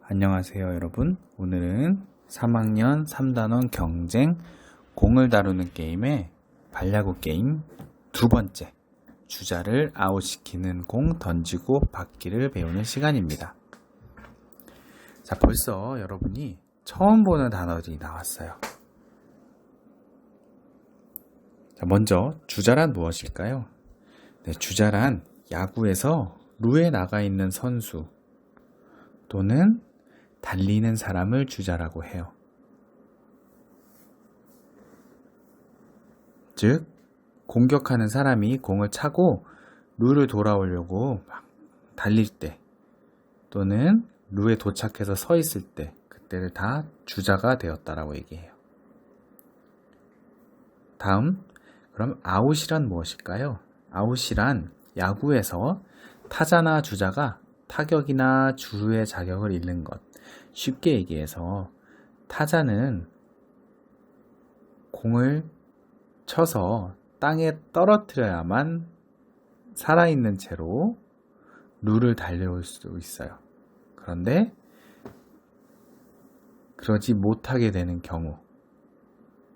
안녕하세요 여러분. 오늘은 3학년 3단원 경쟁 공을 다루는 게임의 발야구 게임 두 번째 주자를 아웃시키는 공 던지고 받기를 배우는 시간입니다. 자, 벌써 여러분이 처음 보는 단어들이 나왔어요. 자, 먼저 주자란 무엇일까요? 네, 주자란 야구에서 루에 나가 있는 선수 또는 달리는 사람을 주자라고 해요. 즉, 공격하는 사람이 공을 차고 루를 돌아오려고 막 달릴 때 또는 루에 도착해서 서 있을 때 그때를 다 주자가 되었다라고 얘기해요. 다음, 그럼 아웃이란 무엇일까요? 아웃이란 야구에서 타자나 주자가 타격이나 주루의 자격을 잃는 것. 쉽게 얘기해서 타자는 공을 쳐서 땅에 떨어뜨려야만 살아있는 채로 루를 달려올 수 있어요. 그런데 그러지 못하게 되는 경우,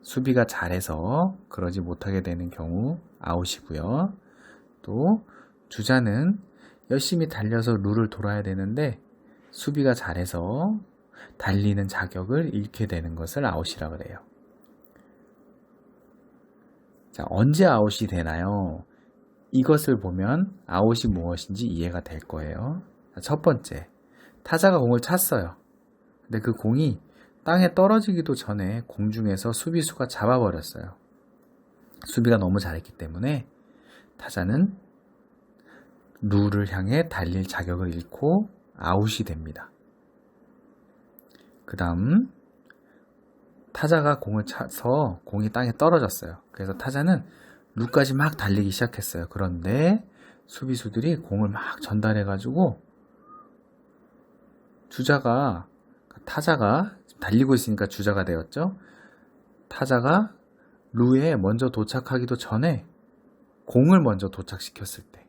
수비가 잘해서 그러지 못하게 되는 경우 아웃이고요. 또 주자는 열심히 달려서 루를 돌아야 되는데 수비가 잘해서 달리는 자격을 잃게 되는 것을 아웃이라고 그래요. 자, 언제 아웃이 되나요? 이것을 보면 아웃이 무엇인지 이해가 될 거예요. 자, 첫 번째, 타자가 공을 찼어요. 근데 그 공이 땅에 떨어지기도 전에 공중에서 수비수가 잡아버렸어요. 수비가 너무 잘했기 때문에 타자는 루를 향해 달릴 자격을 잃고 아웃이 됩니다. 그 다음 타자가 공을 차서 공이 땅에 떨어졌어요. 그래서 타자는 루까지 막 달리기 시작했어요. 그런데 수비수들이 공을 막 전달해가지고 타자가 달리고 있으니까 주자가 되었죠. 타자가 루에 먼저 도착하기도 전에 공을 먼저 도착시켰을 때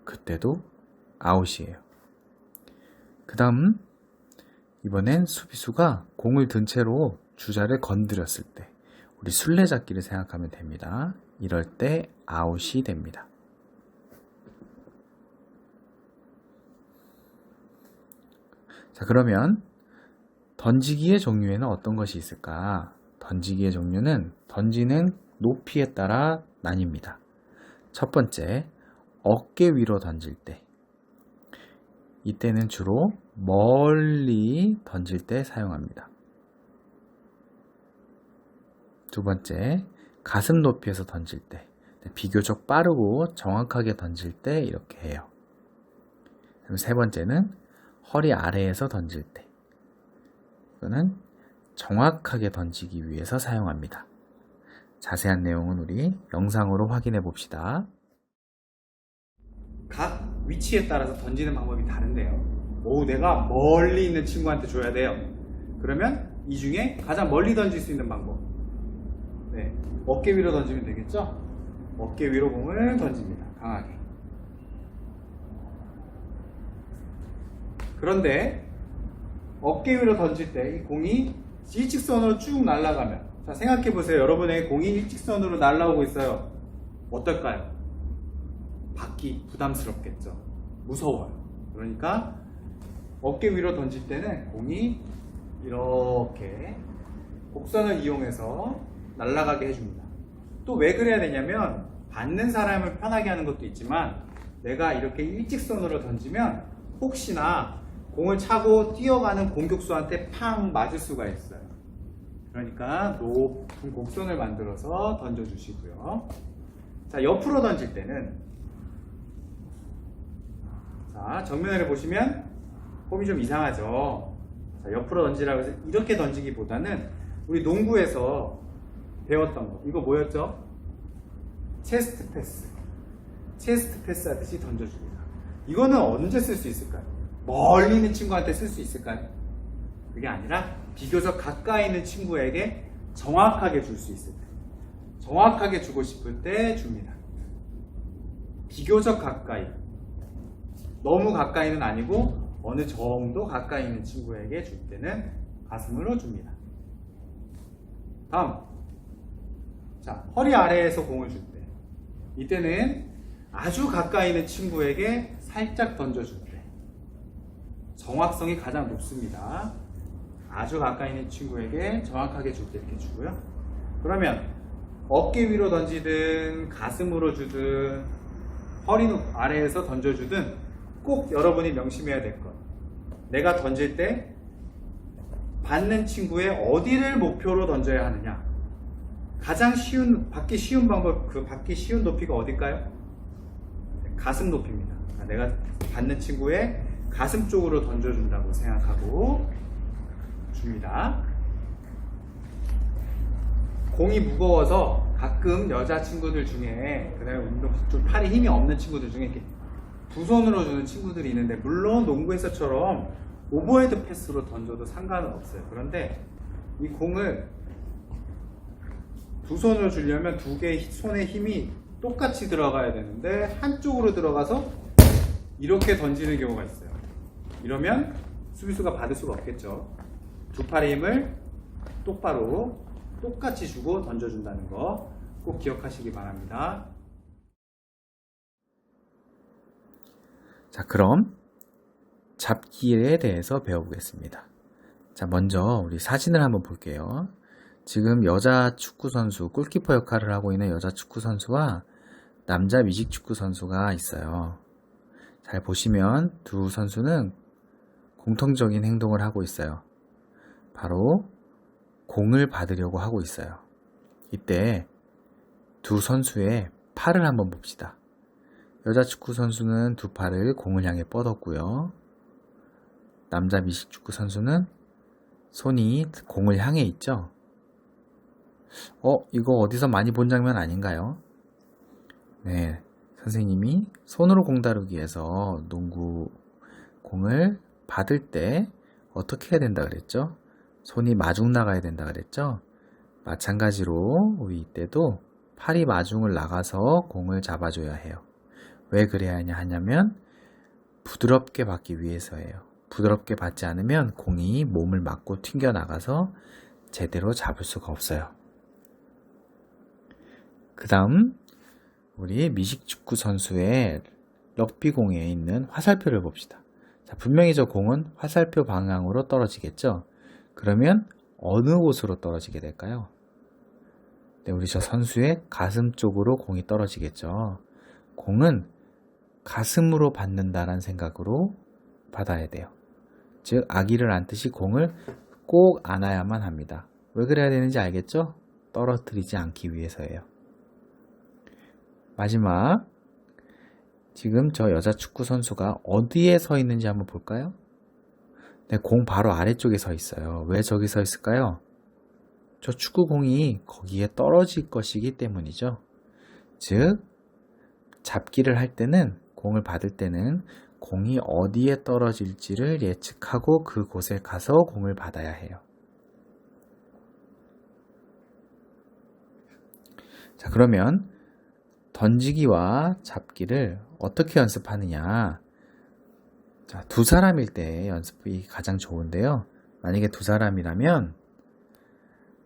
그때도 아웃이에요. 그 다음 이번엔 수비수가 공을 든 채로 주자를 건드렸을 때 우리 술래잡기를 생각하면 됩니다. 이럴 때 아웃이 됩니다. 자, 그러면 던지기의 종류에는 어떤 것이 있을까? 던지기의 종류는 던지는 높이에 따라 나뉩니다. 첫 번째, 어깨 위로 던질 때. 이때는 주로 멀리 던질 때 사용합니다. 두 번째, 가슴 높이에서 던질 때. 비교적 빠르고 정확하게 던질 때 이렇게 해요. 그럼 세 번째는 허리 아래에서 던질 때. 이거는 정확하게 던지기 위해서 사용합니다. 자세한 내용은 우리 영상으로 확인해 봅시다. 각 위치에 따라서 던지는 방법이 다른데요. 내가 멀리 있는 친구한테 줘야 돼요. 그러면 이 중에 가장 멀리 던질 수 있는 방법. 네, 어깨 위로 던지면 되겠죠? 어깨 위로 공을 던집니다. 강하게. 그런데 어깨 위로 던질 때 이 공이 일직선으로 쭉 날아가면, 자, 생각해 보세요. 여러분의 공이 일직선으로 날아오고 있어요. 어떨까요? 받기 부담스럽겠죠. 무서워요. 그러니까 어깨 위로 던질 때는 공이 이렇게 곡선을 이용해서 날아가게 해줍니다. 또 왜 그래야 되냐면 받는 사람을 편하게 하는 것도 있지만 내가 이렇게 일직선으로 던지면 혹시나 공을 차고 뛰어가는 공격수한테 팡 맞을 수가 있어요. 그러니까 높은 곡선을 만들어서 던져주시고요. 자, 옆으로 던질 때는, 자, 정면을 보시면 폼이 좀 이상하죠. 자, 옆으로 던지라고 해서 이렇게 던지기보다는 우리 농구에서 배웠던 거, 이거 뭐였죠? 체스트 패스. 체스트 패스 하듯이 던져줍니다. 이거는 언제 쓸 수 있을까요? 멀리 있는 친구한테 쓸 수 있을까요? 그게 아니라 비교적 가까이 있는 친구에게 정확하게 줄 수 있을 때, 정확하게 주고 싶을 때 줍니다. 비교적 가까이, 너무 가까이는 아니고 어느 정도 가까이 있는 친구에게 줄 때는 가슴으로 줍니다. 다음, 자, 허리 아래에서 공을 줄 때, 이때는 아주 가까이 있는 친구에게 살짝 던져줄 때 정확성이 가장 높습니다. 아주 가까이 있는 친구에게 정확하게 줄 때 이렇게 주고요. 그러면 어깨 위로 던지든 가슴으로 주든 허리 아래에서 던져주든 꼭 여러분이 명심해야 될 것, 내가 던질 때 받는 친구의 어디를 목표로 던져야 하느냐. 가장 쉬운, 받기 쉬운 방법, 그 받기 쉬운 높이가 어딜까요? 가슴 높이입니다. 내가 받는 친구의 가슴 쪽으로 던져준다고 생각하고 줍니다. 공이 무거워서 가끔 여자친구들 중에, 그다음에 운동 좀 팔에 힘이 없는 친구들 중에 이렇게 두 손으로 주는 친구들이 있는데, 물론 농구에서처럼 오버헤드 패스로 던져도 상관은 없어요. 그런데 이 공을 두 손으로 주려면 두 개의 손의 힘이 똑같이 들어가야 되는데 한쪽으로 들어가서 이렇게 던지는 경우가 있어요. 이러면 수비수가 받을 수가 없겠죠. 두 팔의 힘을 똑바로 똑같이 주고 던져준다는 거 꼭 기억하시기 바랍니다. 자, 그럼 잡기에 대해서 배워보겠습니다. 자, 먼저 우리 사진을 한번 볼게요. 지금 여자 축구 선수, 골키퍼 역할을 하고 있는 여자 축구 선수와 남자 미식 축구 선수가 있어요. 잘 보시면 두 선수는 공통적인 행동을 하고 있어요. 바로 공을 받으려고 하고 있어요. 이때 두 선수의 팔을 한번 봅시다. 여자 축구 선수는 두 팔을 공을 향해 뻗었고요. 남자 미식 축구 선수는 손이 공을 향해 있죠. 이거 어디서 많이 본 장면 아닌가요? 네, 선생님이 손으로 공 다루기 위해서 농구 공을 받을 때 어떻게 해야 된다 그랬죠? 손이 마중 나가야 된다 그랬죠? 마찬가지로 우리 이때도 팔이 마중을 나가서 공을 잡아줘야 해요. 왜 그래야 하냐면 부드럽게 받기 위해서예요. 부드럽게 받지 않으면 공이 몸을 맞고 튕겨나가서 제대로 잡을 수가 없어요. 그 다음 우리 미식축구 선수의 럭비공에 있는 화살표를 봅시다. 자, 분명히 저 공은 화살표 방향으로 떨어지겠죠? 그러면 어느 곳으로 떨어지게 될까요? 네, 우리 저 선수의 가슴 쪽으로 공이 떨어지겠죠. 공은 가슴으로 받는다는 생각으로 받아야 돼요. 즉, 아기를 안듯이 공을 꼭 안아야만 합니다. 왜 그래야 되는지 알겠죠? 떨어뜨리지 않기 위해서예요. 마지막, 지금 저 여자 축구 선수가 어디에 서 있는지 한번 볼까요? 네, 공 바로 아래쪽에 서 있어요. 왜 저기 서 있을까요? 저 축구공이 거기에 떨어질 것이기 때문이죠. 즉, 잡기를 할 때는, 공을 받을 때는 공이 어디에 떨어질지를 예측하고 그곳에 가서 공을 받아야 해요. 자, 그러면 던지기와 잡기를 어떻게 연습하느냐? 자, 두 사람일 때 연습이 가장 좋은데요. 만약에 두 사람이라면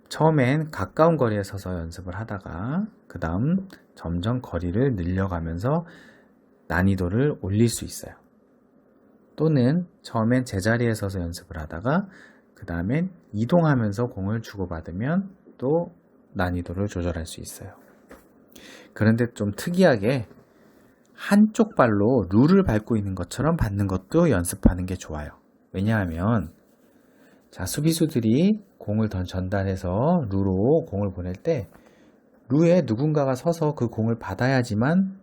처음엔 가까운 거리에 서서 연습을 하다가 그 다음 점점 거리를 늘려가면서 난이도를 올릴 수 있어요. 또는 처음엔 제자리에 서서 연습을 하다가 그 다음엔 이동하면서 공을 주고받으면 또 난이도를 조절할 수 있어요. 그런데 좀 특이하게 한쪽 발로 룰을 밟고 있는 것처럼 받는 것도 연습하는 게 좋아요. 왜냐하면 자, 수비수들이 공을 전달해서 루로 공을 보낼 때 루에 누군가가 서서 그 공을 받아야지만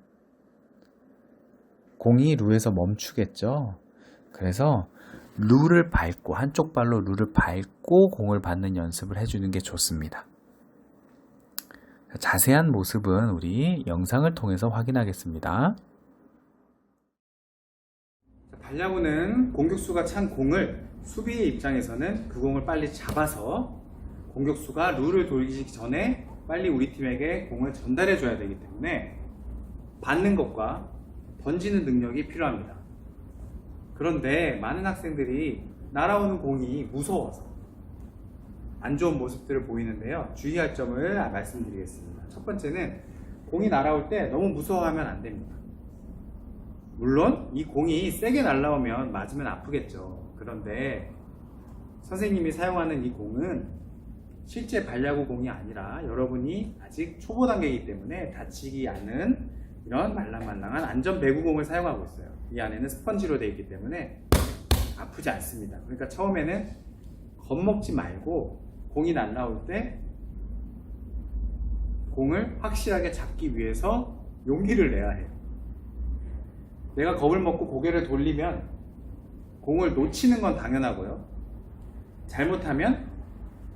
공이 루에서 멈추겠죠. 그래서 룰을 밟고 한쪽 발로 룰을 밟고 공을 받는 연습을 해주는 게 좋습니다. 자세한 모습은 우리 영상을 통해서 확인하겠습니다. 발야구는 공격수가 찬 공을 수비의 입장에서는 그 공을 빨리 잡아서 공격수가 룰을 돌리기 전에 빨리 우리 팀에게 공을 전달해 줘야 되기 때문에 받는 것과 던지는 능력이 필요합니다. 그런데 많은 학생들이 날아오는 공이 무서워서 안 좋은 모습들을 보이는데요. 주의할 점을 말씀드리겠습니다. 첫 번째는 공이 날아올 때 너무 무서워하면 안 됩니다. 물론 이 공이 세게 날아오면 맞으면 아프겠죠. 그런데 선생님이 사용하는 이 공은 실제 발야구 공이 아니라 여러분이 아직 초보 단계이기 때문에 다치지 않는 이런 말랑말랑한 안전 배구공을 사용하고 있어요. 이 안에는 스펀지로 되어 있기 때문에 아프지 않습니다. 그러니까 처음에는 겁먹지 말고 공이 날아올 때 공을 확실하게 잡기 위해서 용기를 내야 해요. 내가 겁을 먹고 고개를 돌리면 공을 놓치는 건 당연하고요. 잘못하면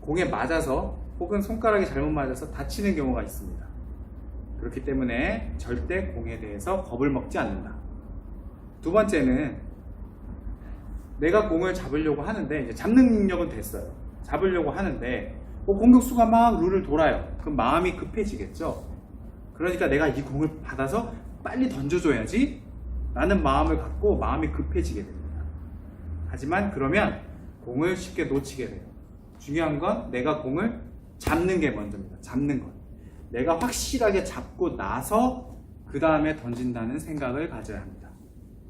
공에 맞아서 혹은 손가락이 잘못 맞아서 다치는 경우가 있습니다. 그렇기 때문에 절대 공에 대해서 겁을 먹지 않는다. 두 번째는 내가 공을 잡으려고 하는데 이제 잡는 능력은 됐어요. 잡으려고 하는데 공격수가 막 룰을 돌아요. 그럼 마음이 급해지겠죠. 그러니까 내가 이 공을 받아서 빨리 던져줘야지 라는 마음을 갖고 마음이 급해지게 됩니다. 하지만 그러면 공을 쉽게 놓치게 돼요. 중요한 건 내가 공을 잡는 게 먼저입니다. 잡는 것. 내가 확실하게 잡고 나서 그 다음에 던진다는 생각을 가져야 합니다.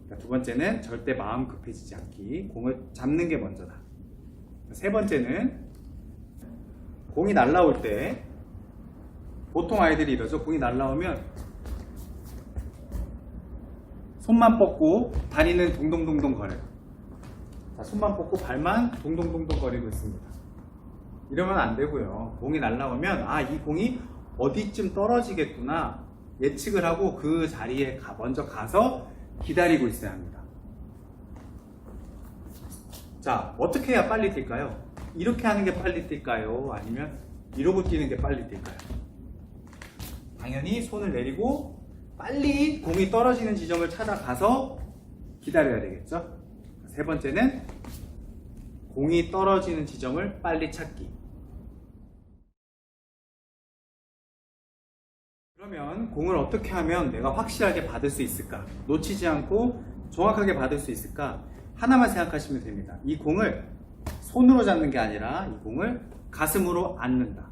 그러니까 두 번째는 절대 마음 급해지지 않기. 공을 잡는 게 먼저다. 세 번째는 공이 날아올 때 보통 아이들이 이러죠. 공이 날아오면 손만 뻗고 다리는 동동동동 거려요. 자, 손만 뻗고 발만 동동동동 거리고 있습니다. 이러면 안 되고요. 공이 날아오면 이 공이 어디쯤 떨어지겠구나 예측을 하고 그 자리에 먼저 가서 기다리고 있어야 합니다. 자, 어떻게 해야 빨리 뛸까요? 이렇게 하는 게 빨리 뛸까요? 아니면 이러고 뛰는 게 빨리 뛸까요? 당연히 손을 내리고 빨리 공이 떨어지는 지점을 찾아가서 기다려야 되겠죠? 세 번째는 공이 떨어지는 지점을 빨리 찾기. 그러면 공을 어떻게 하면 내가 확실하게 받을 수 있을까? 놓치지 않고 정확하게 받을 수 있을까? 하나만 생각하시면 됩니다. 이 공을 손으로 잡는 게 아니라 이 공을 가슴으로 안는다.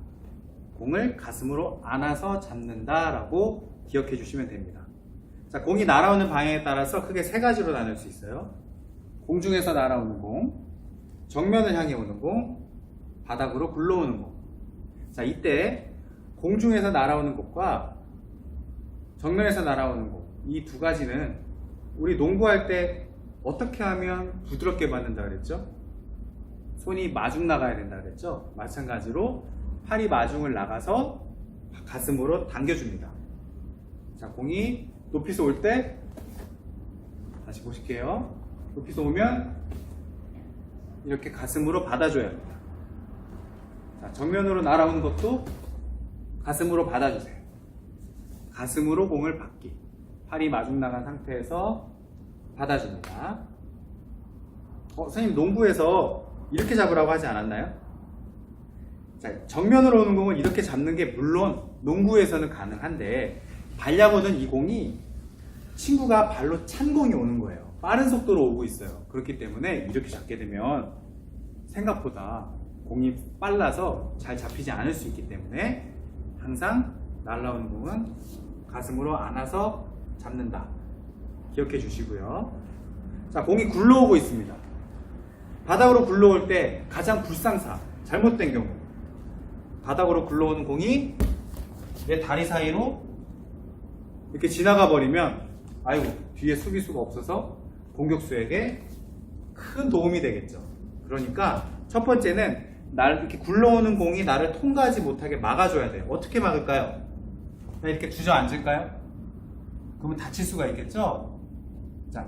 공을 가슴으로 안아서 잡는다라고 기억해 주시면 됩니다. 자, 공이 날아오는 방향에 따라서 크게 세 가지로 나눌 수 있어요. 공중에서 날아오는 공, 정면을 향해 오는 공, 바닥으로 굴러오는 공. 자, 이때 공중에서 날아오는 공과 정면에서 날아오는 공, 이 두 가지는 우리 농구할 때 어떻게 하면 부드럽게 받는다 그랬죠? 손이 마중 나가야 된다 그랬죠? 마찬가지로 팔이 마중을 나가서 가슴으로 당겨줍니다. 자, 공이 높이서 올 때 다시 보실게요. 높이서 오면 이렇게 가슴으로 받아줘야 합니다. 자, 정면으로 날아오는 것도 가슴으로 받아주세요. 가슴으로 공을 받기. 팔이 마중 나간 상태에서 받아줍니다. 선생님 농구에서 이렇게 잡으라고 하지 않았나요? 자, 정면으로 오는 공은 이렇게 잡는 게 물론 농구에서는 가능한데 발야구는 이 공이 친구가 발로 찬 공이 오는 거예요. 빠른 속도로 오고 있어요. 그렇기 때문에 이렇게 잡게 되면 생각보다 공이 빨라서 잘 잡히지 않을 수 있기 때문에 항상 날아오는 공은 가슴으로 안아서 잡는다. 기억해 주시고요. 자, 공이 굴러오고 있습니다. 바닥으로 굴러올 때 가장 불상사, 잘못된 경우 바닥으로 굴러오는 공이 내 다리 사이로 이렇게 지나가 버리면 아이고 뒤에 수비수가 없어서 공격수에게 큰 도움이 되겠죠. 그러니까 첫 번째는 이렇게 굴러오는 공이 나를 통과하지 못하게 막아줘야 돼요. 어떻게 막을까요? 이렇게 주저앉을까요? 그러면 다칠 수가 있겠죠? 자,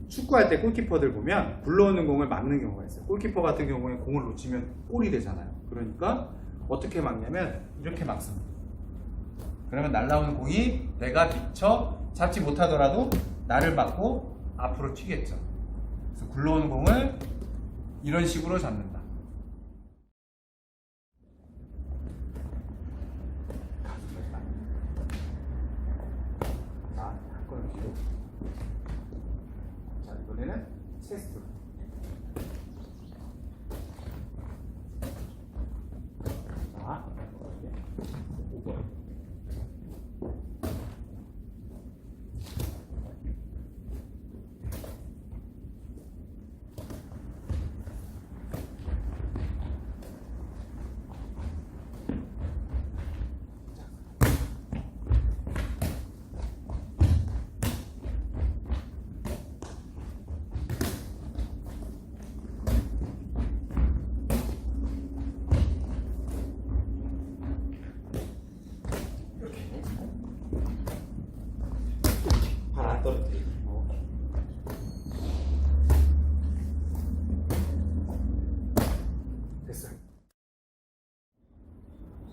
축구할 때 골키퍼들 보면 굴러오는 공을 막는 경우가 있어요. 골키퍼 같은 경우에 공을 놓치면 골이 되잖아요. 그러니까 어떻게 막냐면 이렇게 막습니다. 그러면 날아오는 공이 내가 미처 잡지 못하더라도 나를 막고 앞으로 튀겠죠. 그래서 굴러오는 공을 이런 식으로 잡는다. 자, 한 걸음 뒤로. 자, 이번에는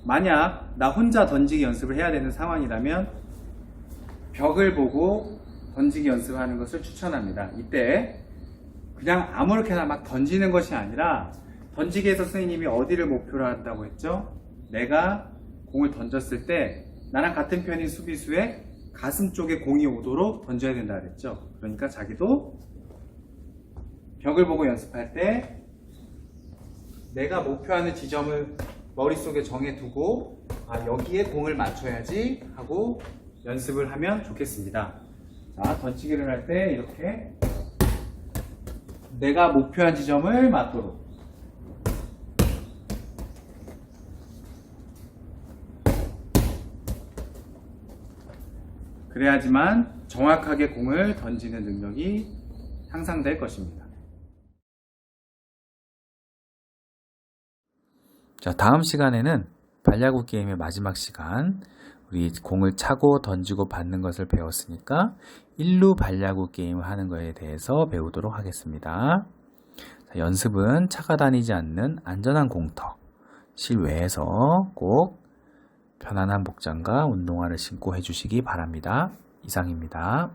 만약 나 혼자 던지기 연습을 해야 되는 상황이라면 벽을 보고 던지기 연습하는 것을 추천합니다. 이때 그냥 아무렇게나 막 던지는 것이 아니라 던지기에서 선생님이 어디를 목표로 한다고 했죠? 내가 공을 던졌을 때 나랑 같은 편인 수비수의 가슴 쪽에 공이 오도록 던져야 된다 그랬죠? 그러니까 자기도 벽을 보고 연습할 때 내가 목표하는 지점을 머릿속에 정해두고 여기에 공을 맞춰야지 하고 연습을 하면 좋겠습니다. 자, 던지기를 할 때 이렇게 내가 목표한 지점을 맞도록 그래야지만 정확하게 공을 던지는 능력이 향상될 것입니다. 자, 다음 시간에는 발야구 게임의 마지막 시간, 우리 공을 차고 던지고 받는 것을 배웠으니까 일루 발야구 게임을 하는 것에 대해서 배우도록 하겠습니다. 자, 연습은 차가 다니지 않는 안전한 공터, 실외에서 꼭 편안한 복장과 운동화를 신고 해주시기 바랍니다. 이상입니다.